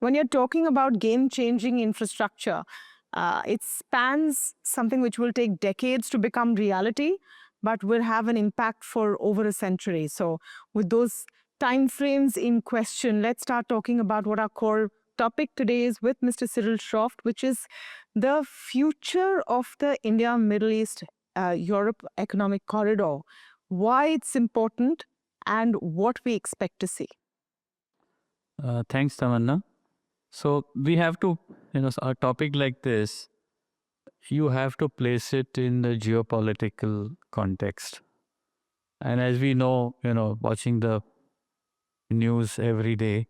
when you're talking about game-changing infrastructure, it spans something which will take decades to become reality, but will have an impact for over a century. So with those timeframes in question, let's start talking about what our core topic today is with Mr. Cyril Shroff, which is the future of the India-Middle East-Europe economic corridor, why it's important, and what we expect to see. Thanks, Tamanna. So we have to, a topic like this, you have to place it in the geopolitical context. And as we know, watching the news every day,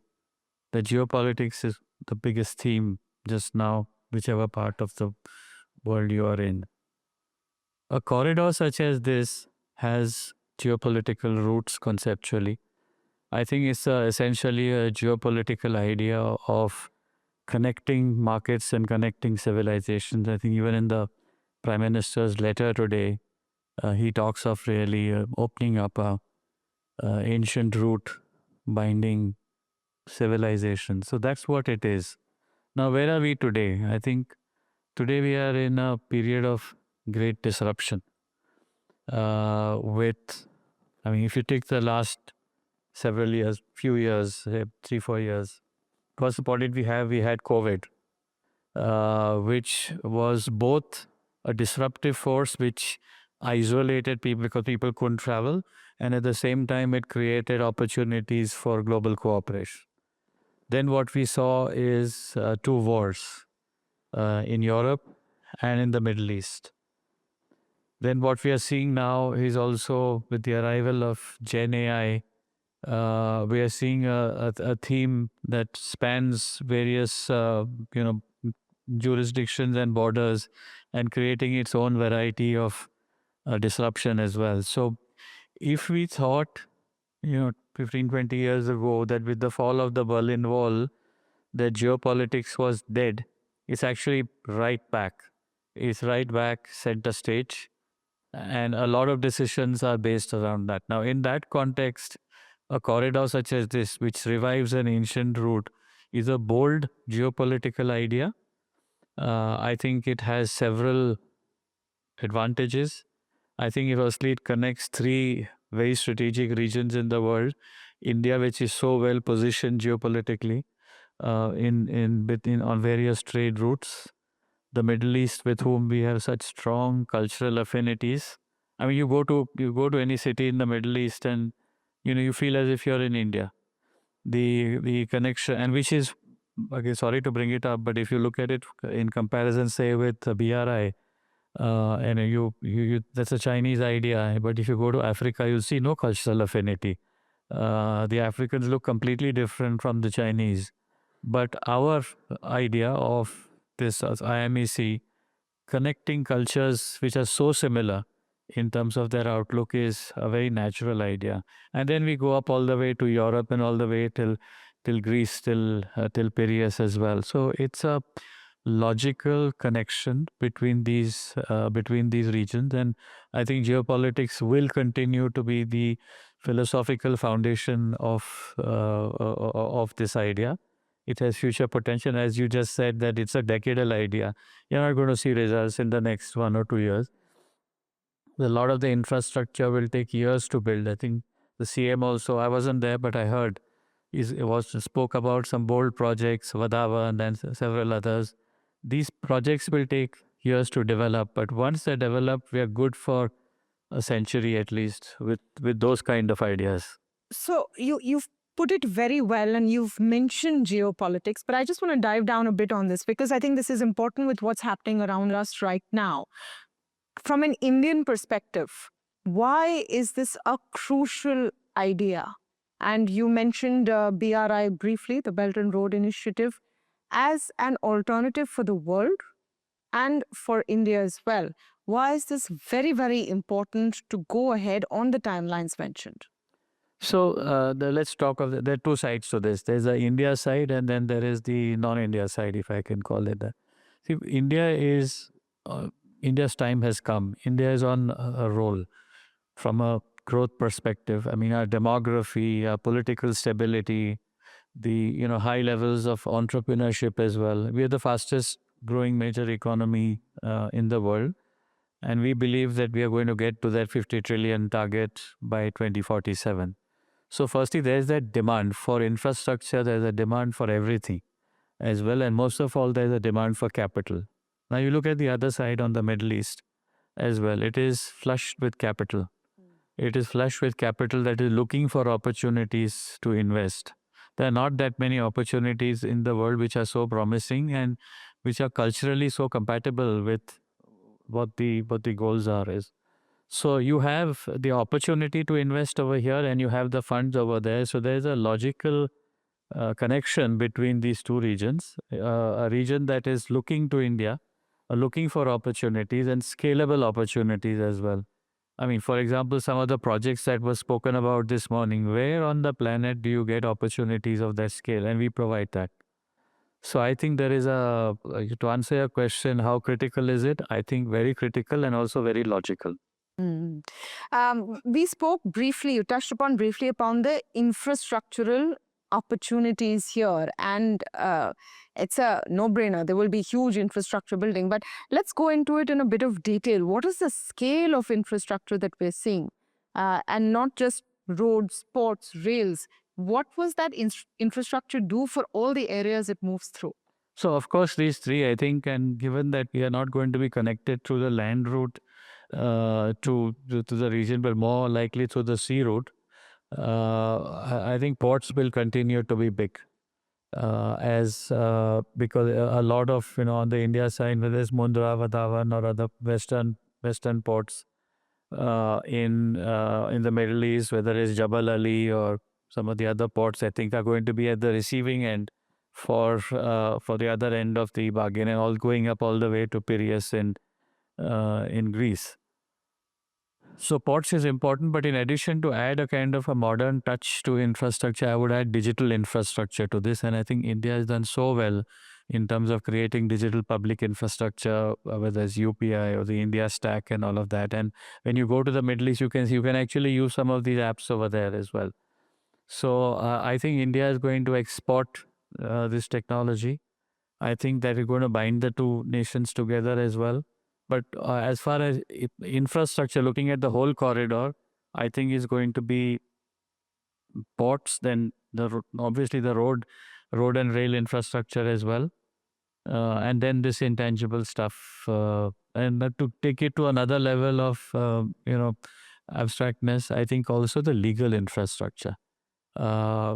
the geopolitics is the biggest theme just now, whichever part of the world you are in. A corridor such as this has geopolitical roots conceptually. I think it's essentially a geopolitical idea of connecting markets and connecting civilizations. I think even in the Prime Minister's letter today, he talks of really opening up a ancient route binding civilization. So that's what it is. Now, where are we today? I think today we are in a period of great disruption. If you take the last several years, few years, say 3-4 years, first point we had COVID, which was both a disruptive force which isolated people because people couldn't travel, and at the same time it created opportunities for global cooperation. Then what we saw is 2 wars in Europe and in the Middle East. Then what we are seeing now is also with the arrival of Gen AI, we are seeing a theme that spans various jurisdictions and borders and creating its own variety of disruption as well. So if we thought 15-20 years ago that with the fall of the Berlin Wall that geopolitics was dead, it's actually right back. It's right back center stage, and a lot of decisions are based around that. Now in that context, a corridor such as this, which revives an ancient route, is a bold geopolitical idea. I think it has several advantages. I think firstly it connects 3 very strategic regions in the world. India, which is so well positioned geopolitically on various trade routes. The Middle East, with whom we have such strong cultural affinities. I mean, you go to any city in the Middle East and you feel as if you're in India. The connection, and which is, okay, sorry to bring it up, but if you look at it in comparison, say with BRI, and that's a Chinese idea, but if you go to Africa, you'll see no cultural affinity. The Africans look completely different from the Chinese. But our idea of this as IMEC, connecting cultures which are so similar in terms of their outlook, is a very natural idea. And then we go up all the way to Europe and all the way till Greece, till Piraeus as well. So it's a logical connection between these regions, and I think geopolitics will continue to be the philosophical foundation of this idea. It has future potential. As you just said, that it's a decadal idea. You're not going to see results in the next 1 or 2 years. A lot of the infrastructure will take years to build. I think the CM also, I wasn't there, but I heard, spoke about some bold projects, Vadava and then several others. These projects will take years to develop, but once they're developed, we are good for a century at least with those kind of ideas. So you've put it very well, and you've mentioned geopolitics, but I just want to dive down a bit on this because I think this is important with what's happening around us right now. From an Indian perspective, why is this a crucial idea? And you mentioned BRI briefly, the Belt and Road Initiative, as an alternative for the world and for India as well. Why is this very, very important to go ahead on the timelines mentioned? So let's talk of there are 2 sides to this. There's the India side and then there is the non-India side, if I can call it that. See, India's time has come. India is on a roll from a growth perspective. I mean, our demography, our political stability, high levels of entrepreneurship as well. We are the fastest growing major economy in the world, and we believe that we are going to get to that 50 trillion target by 2047. So firstly, there's that demand for infrastructure, there's a demand for everything as well, and most of all, there's a demand for capital. Now you look at the other side on the Middle East as well. It is flushed with capital. It is flush with capital that is looking for opportunities to invest. There are not that many opportunities in the world which are so promising and which are culturally so compatible with what the goals are is. So you have the opportunity to invest over here and you have the funds over there. So there's a logical connection between these two regions. A region that is looking to India, looking for opportunities and scalable opportunities as well. I mean, for example, some of the projects that were spoken about this morning, where on the planet do you get opportunities of that scale? And we provide that. So I think there is to answer your question, how critical is it? I think very critical and also very logical. Mm. We spoke briefly, you touched upon briefly upon the infrastructural opportunities here, and it's a no-brainer. There will be huge infrastructure building, but let's go into it in a bit of detail. What is the scale of infrastructure that we're seeing? And not just roads, ports, rails. What was that infrastructure do for all the areas it moves through? So of course, these three, I think, and given that we are not going to be connected through the land route to the region, but more likely through the sea route, I think ports will continue to be big. As because a lot of on the India side, whether it's Mundra, Vadhavan, or other western ports in the Middle East, whether it's Jabal Ali or some of the other ports, I think are going to be at the receiving end for the other end of the bargain, and all going up all the way to Piraeus in Greece. So ports is important, but in addition, to add a kind of a modern touch to infrastructure, I would add digital infrastructure to this. And I think India has done so well in terms of creating digital public infrastructure, whether it's UPI or the India Stack and all of that. And when you go to the Middle East, you can actually use some of these apps over there as well. So I think India is going to export this technology. I think that we're going to bind the two nations together as well. But as far as infrastructure, looking at the whole corridor, I think is going to be ports, then obviously the road and rail infrastructure as well, and then this intangible stuff. And to take it to another level of abstractness, I think also the legal infrastructure. A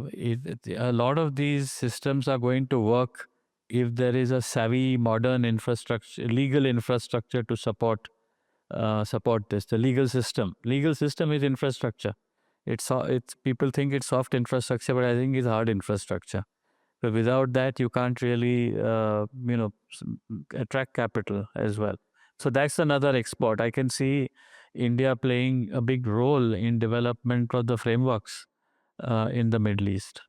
lot of these systems are going to work if there is a savvy modern infrastructure, legal infrastructure to support this. The legal system is infrastructure. It's people think it's soft infrastructure, but I think it's hard infrastructure. But without that, you can't really attract capital as well. So that's another export. I can see India playing a big role in development of the frameworks in the Middle East.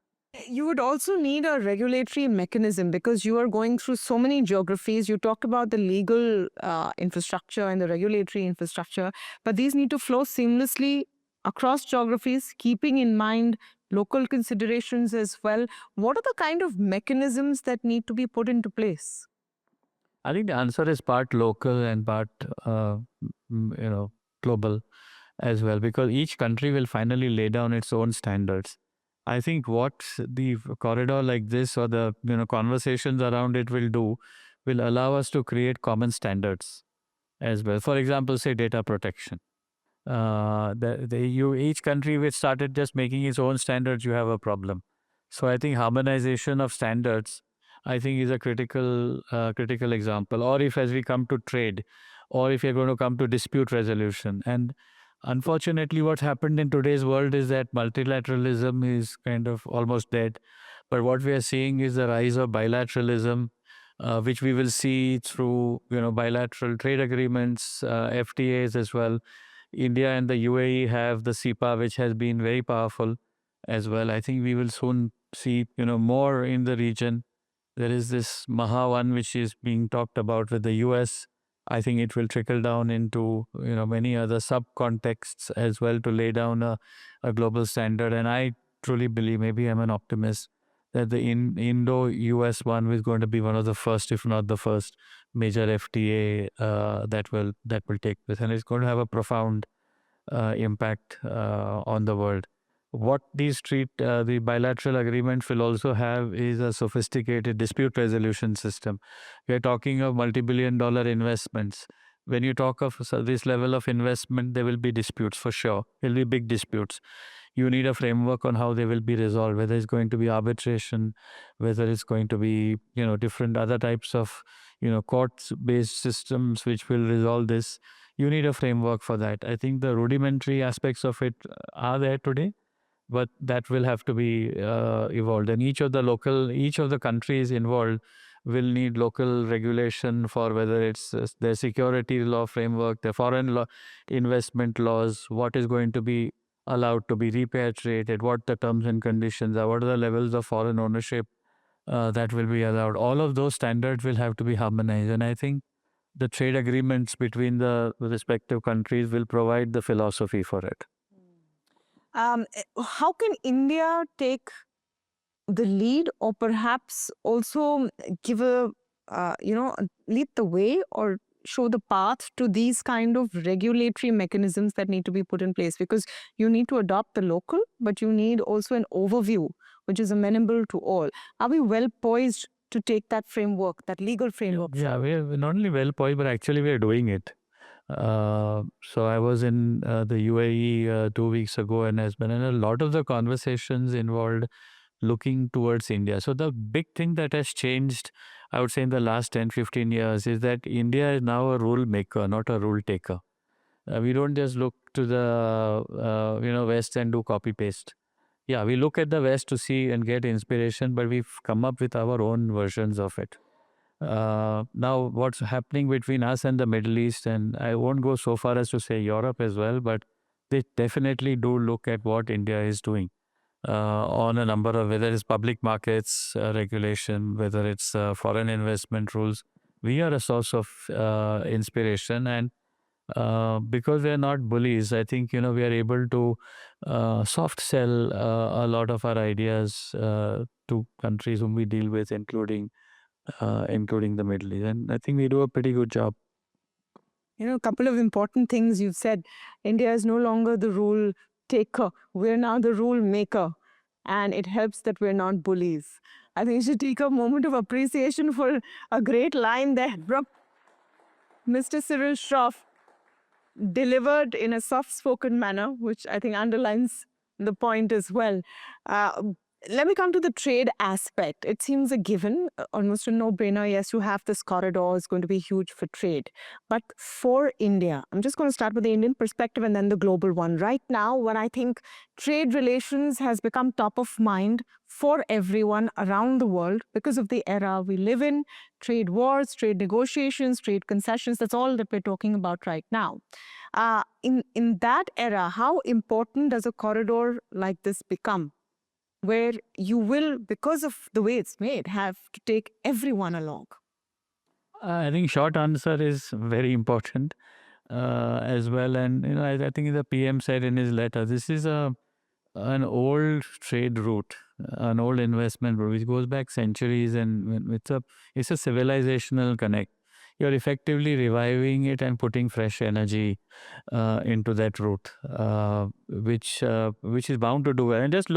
You would also need a regulatory mechanism because you are going through so many geographies. You talked about the legal infrastructure and the regulatory infrastructure, but these need to flow seamlessly across geographies, keeping in mind local considerations as well. What are the kind of mechanisms that need to be put into place? I think the answer is part local and part global as well, because each country will finally lay down its own standards. I think what the corridor like this or the conversations around it will do will allow us to create common standards as well. For example, say data protection. Each country which started just making its own standards, you have a problem. So I think harmonization of standards, I think, is a critical example. Or if, as we come to trade, or if you're going to come to dispute resolution. And unfortunately, what's happened in today's world is that multilateralism is kind of almost dead. But what we are seeing is the rise of bilateralism, which we will see through bilateral trade agreements, FTAs as well. India and the UAE have the CEPA, which has been very powerful as well. I think we will soon see more in the region. There is this Maha one which is being talked about with the US. I think it will trickle down into many other sub-contexts as well to lay down a global standard. And I truly believe, maybe I'm an optimist, that the Indo-US one is going to be one of the first, if not the first, major FTA that will take place, and it's going to have a profound impact on the world. What the bilateral agreements will also have is a sophisticated dispute resolution system. We are talking of multi-billion-dollar investments. When you talk of this level of investment, there will be disputes for sure. There will be big disputes. You need a framework on how they will be resolved, whether it's going to be arbitration, whether it's going to be different other types of courts-based systems which will resolve this. You need a framework for that. I think the rudimentary aspects of it are there today, but that will have to be evolved. And each of the countries involved will need local regulation for whether it's their security law framework, their foreign law, investment laws, what is going to be allowed to be repatriated, what the terms and conditions are, what are the levels of foreign ownership that will be allowed. All of those standards will have to be harmonized. And I think the trade agreements between the respective countries will provide the philosophy for it. How can India take the lead, or perhaps also give lead the way, or show the path to these kind of regulatory mechanisms that need to be put in place? Because you need to adopt the local, but you need also an overview which is amenable to all. Are we well poised to take that framework, that legal framework? Yeah, we're not only well poised, but actually we are doing it. So I was in the UAE 2 weeks ago, and has been in a lot of the conversations involved looking towards India. So the big thing that has changed, I would say, in the last 10-15 years is that India is now a rule maker, not a rule taker. We don't just look to the West and do copy paste. Yeah, we look at the West to see and get inspiration, but we've come up with our own versions of it. Now, what's happening between us and the Middle East, and I won't go so far as to say Europe as well, but they definitely do look at what India is doing on a number of, whether it's public markets regulation, whether it's foreign investment rules. We are a source of inspiration, and because we are not bullies, I think we are able to soft sell a lot of our ideas to countries whom we deal with, including the Middle East. And I think we do a pretty good job. A couple of important things you've said. India is no longer the rule taker. We're now the rule maker. And it helps that we're not bullies. I think you should take a moment of appreciation for a great line there from Mr. Cyril Shroff, delivered in a soft-spoken manner, which I think underlines the point as well. Let me come to the trade aspect. It seems a given, almost a no-brainer. Yes, you have this corridor. It's going to be huge for trade. But for India, I'm just going to start with the Indian perspective and then the global one. Right now, when I think trade relations has become top of mind for everyone around the world because of the era we live in, trade wars, trade negotiations, trade concessions, that's all that we're talking about right now. In that era, how important does a corridor like this become, where you will, because of the way it's made, have to take everyone along? I think short answer is very important as well. And I think the PM said in his letter, this is an old trade route, an old investment route, which goes back centuries, and it's a civilizational connect. You're effectively reviving it and putting fresh energy into that route, which is bound to do well. And just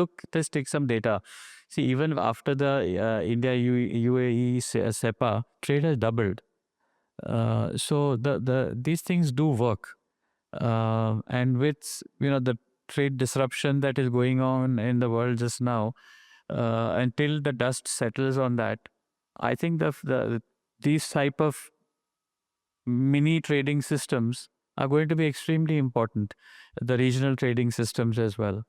take some data. See, even after the India UAE SEPA, trade has doubled. So these things do work, and with the trade disruption that is going on in the world just now, until the dust settles on that, I think these type of mini trading systems are going to be extremely important. The regional trading systems as well,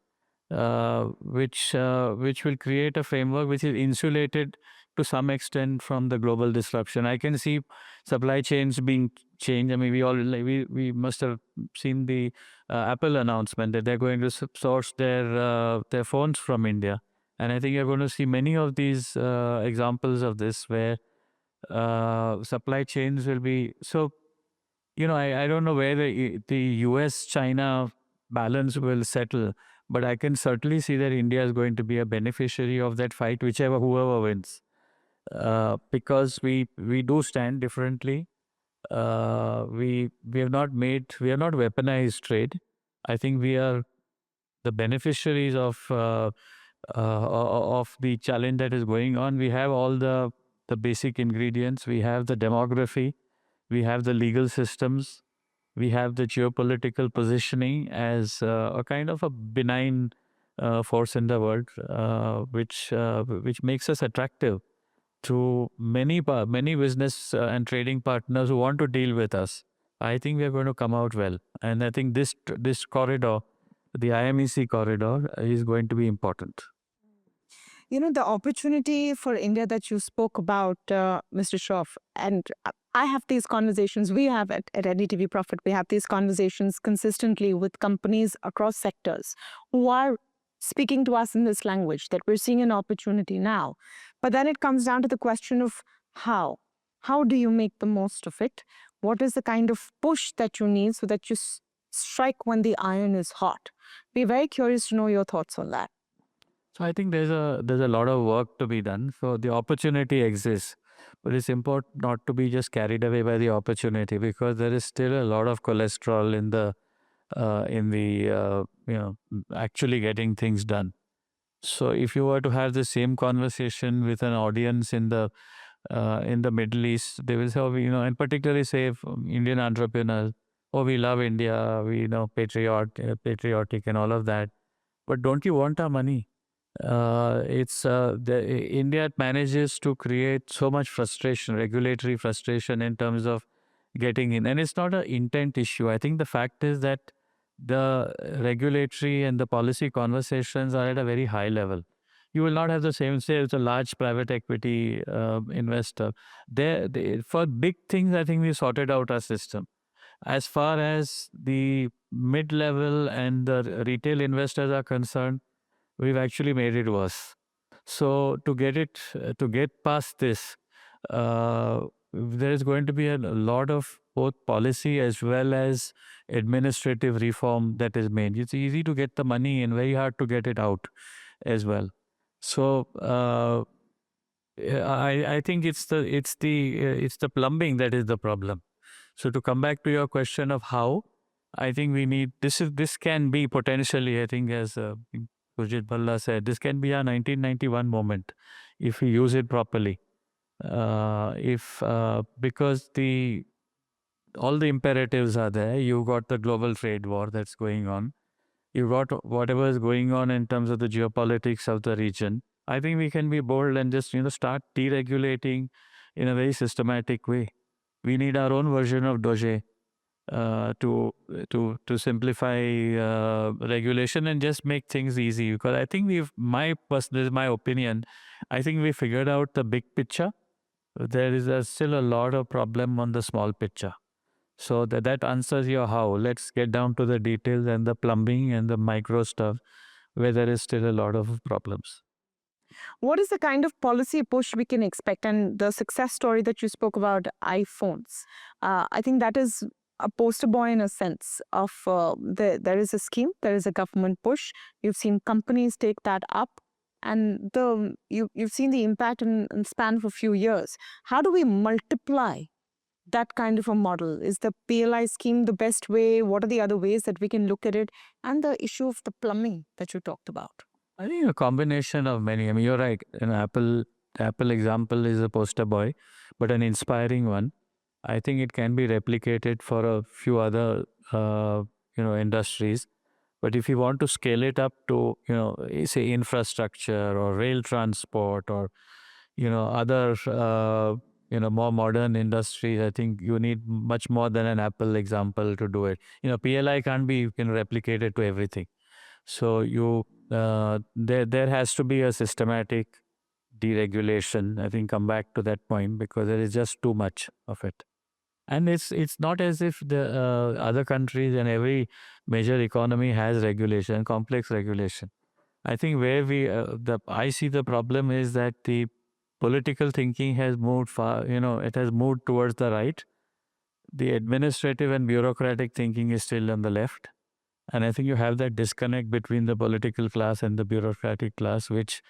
which will create a framework which is insulated to some extent from the global disruption. I can see supply chains being changed. I mean, we must have seen the Apple announcement that they're going to source their phones from India, and I think you're going to see many of these examples of this where supply chains will be so. I don't know where the US China balance will settle, But I can certainly see that India is going to be a beneficiary of that fight, whoever wins, because we do stand differently. We have not weaponized trade. I think we are the beneficiaries of the challenge that is going on. We have all the basic ingredients. We have the demography. We have the legal systems. We have the geopolitical positioning as a kind of a benign force in the world, which makes us attractive to many business and trading partners who want to deal with us. I think we are going to come out well, and I think this corridor, the IMEC corridor, is going to be important. The opportunity for India that you spoke about, Mr. Shroff, and I have these conversations, we have at NDTV Profit, we have these conversations consistently with companies across sectors who are speaking to us in this language, that we're seeing an opportunity now. But then it comes down to the question of how. How do you make the most of it? What is the kind of push that you need so that you strike when the iron is hot? Be very curious to know your thoughts on that. So I think there's a lot of work to be done. So the opportunity exists, but it's important not to be just carried away by the opportunity, because there is still a lot of cholesterol in the actually getting things done. So if you were to have the same conversation with an audience in the Middle East, they will say, oh, and particularly say Indian entrepreneurs, oh, we love India, we patriotic and all of that, but don't you want our money? India manages to create so much frustration, regulatory frustration in terms of getting in, and it's not an intent issue. I think the fact is that the regulatory and the policy conversations are at a very high level. You will not have the same, say it's a large private equity investor. For big things, I think we sorted out our system. As far as the mid-level and the retail investors are concerned, we've actually made it worse. So to get past this, there is going to be a lot of both policy as well as administrative reform that is made. It's easy to get the money and very hard to get it out as well. So I think it's the plumbing that is the problem. So to come back to your question of how, I think we need this can be potentially, I think, as Gurjit Bhalla said, this can be a 1991 moment if we use it properly. If Because all the imperatives are there. You've got the global trade war that's going on. You've got whatever is going on in terms of the geopolitics of the region. I think we can be bold and just start deregulating in a very systematic way. We need our own version of Doge to simplify regulation and just make things easy. Because I think this is my opinion. I think we figured out the big picture. There is still a lot of problem on the small picture. So that answers your how. Let's get down to the details and the plumbing and the micro stuff where there is still a lot of problems. What is the kind of policy push we can expect? And the success story that you spoke about, iPhones, I think that is a poster boy in a sense of there is a scheme, there is a government push. You've seen companies take that up, and you've seen the impact in span of a few years. How do we multiply that kind of a model? Is the PLI scheme the best way? What are the other ways that we can look at it? And the issue of the plumbing that you talked about. I think a combination of many. I mean, you're right. An Apple example is a poster boy, but an inspiring one. I think it can be replicated for a few other industries. But if you want to scale it up to say infrastructure or rail transport or other more modern industries, I think you need much more than an Apple example to do it. PLI can't be replicated to everything. So there has to be a systematic deregulation. I think come back to that point, because there is just too much of it. And it's not as if the other countries and every major economy has regulation, complex regulation. I think where I see the problem is that the political thinking has moved far. It has moved towards the right. The administrative and bureaucratic thinking is still on the left. And I think you have that disconnect between the political class and the bureaucratic class, which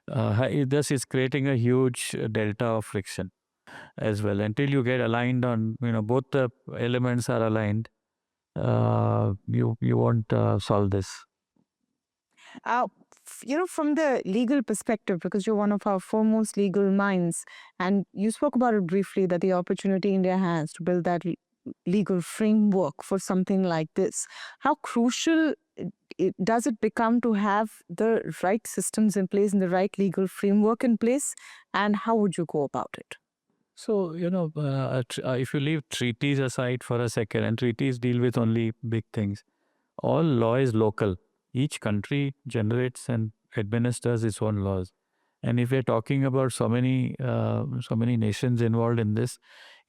thus is creating a huge delta of friction as well. Until you get aligned on, both the elements are aligned, you won't solve this. From the legal perspective, because you're one of our foremost legal minds, and you spoke about it briefly, that the opportunity India has to build that legal framework for something like this. How crucial does it become to have the right systems in place and the right legal framework in place? And how would you go about it? So, if you leave treaties aside for a second, and treaties deal with only big things, all law is local. Each country generates and administers its own laws. And if we're talking about so many nations involved in this,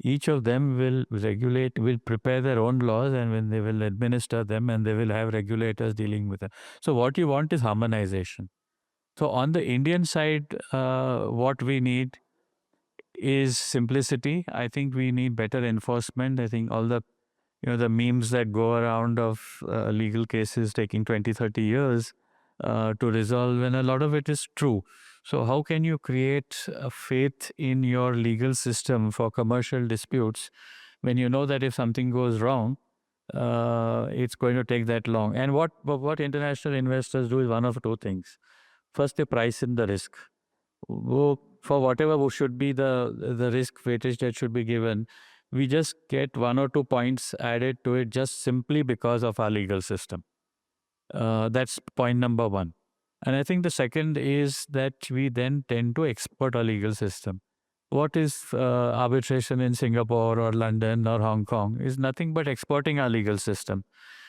each of them will prepare their own laws, and when they will administer them, and they will have regulators dealing with them. So what you want is harmonization. So on the Indian side, what we need is simplicity. I think we need better enforcement. I think all the the memes that go around of legal cases taking 20, 30 years to resolve, and a lot of it is true. So how can you create a faith in your legal system for commercial disputes when you know that if something goes wrong, it's going to take that long? And what international investors do is one of two things. First, they price in the risk. For whatever should be the risk weightage that should be given, we just get 1 or 2 points added to it just simply because of our legal system. That's point number one. And I think the second is that we then tend to export our legal system. What is arbitration in Singapore or London or Hong Kong is nothing but exporting our legal system.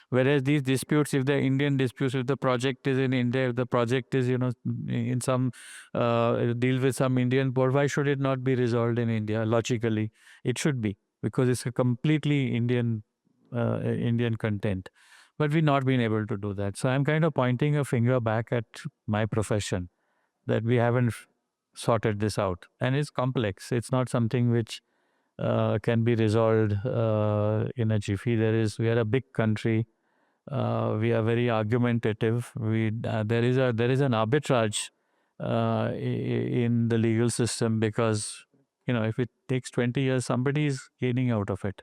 Whereas these disputes, if they're Indian disputes, if the project is in India, if the project is, in some deal with some Indian port, why should it not be resolved in India? Logically, it should be, because it's a completely Indian content. But we've not been able to do that. So I'm kind of pointing a finger back at my profession that we haven't sorted this out. And it's complex. It's not something which can be resolved in a jiffy. We are a big country. We are very argumentative. There is an arbitrage in the legal system, because if it takes 20 years, somebody is gaining out of it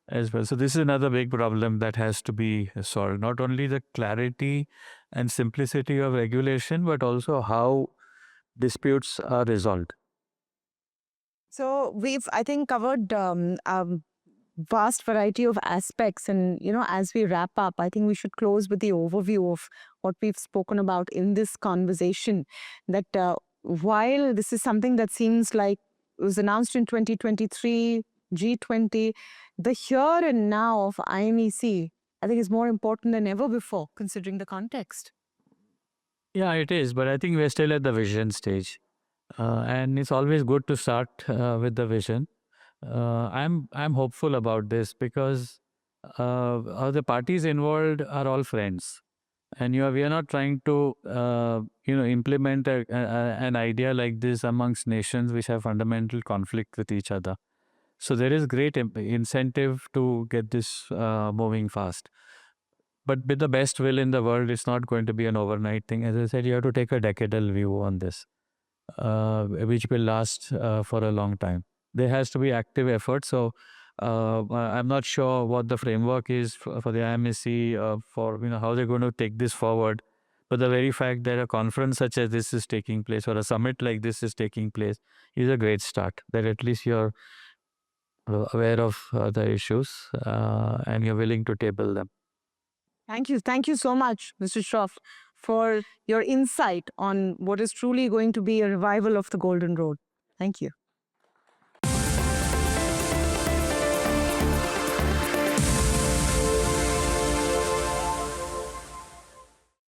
as well. So this is another big problem that has to be solved. Not only the clarity and simplicity of regulation, but also how disputes are resolved. So we've, I think, covered vast variety of aspects. And, as we wrap up, I think we should close with the overview of what we've spoken about in this conversation. That while this is something that seems like it was announced in 2023, G20, the here and now of IMEC, I think, is more important than ever before, considering the context. Yeah, it is. But I think we're still at the vision stage. And it's always good to start with the vision. I'm hopeful about this, because the parties involved are all friends, and we are not trying to implement an idea like this amongst nations which have fundamental conflict with each other. So there is great incentive to get this moving fast. But with the best will in the world, it's not going to be an overnight thing. As I said, you have to take a decadal view on this, which will last for a long time. There has to be active effort. So I'm not sure what the framework is for the IMEC, for how they're going to take this forward. But the very fact that a conference such as this is taking place, or a summit like this is taking place, is a great start. That at least you're aware of the issues and you're willing to table them. Thank you. Thank you so much, Mr. Shroff, for your insight on what is truly going to be a revival of the Golden Road. Thank you.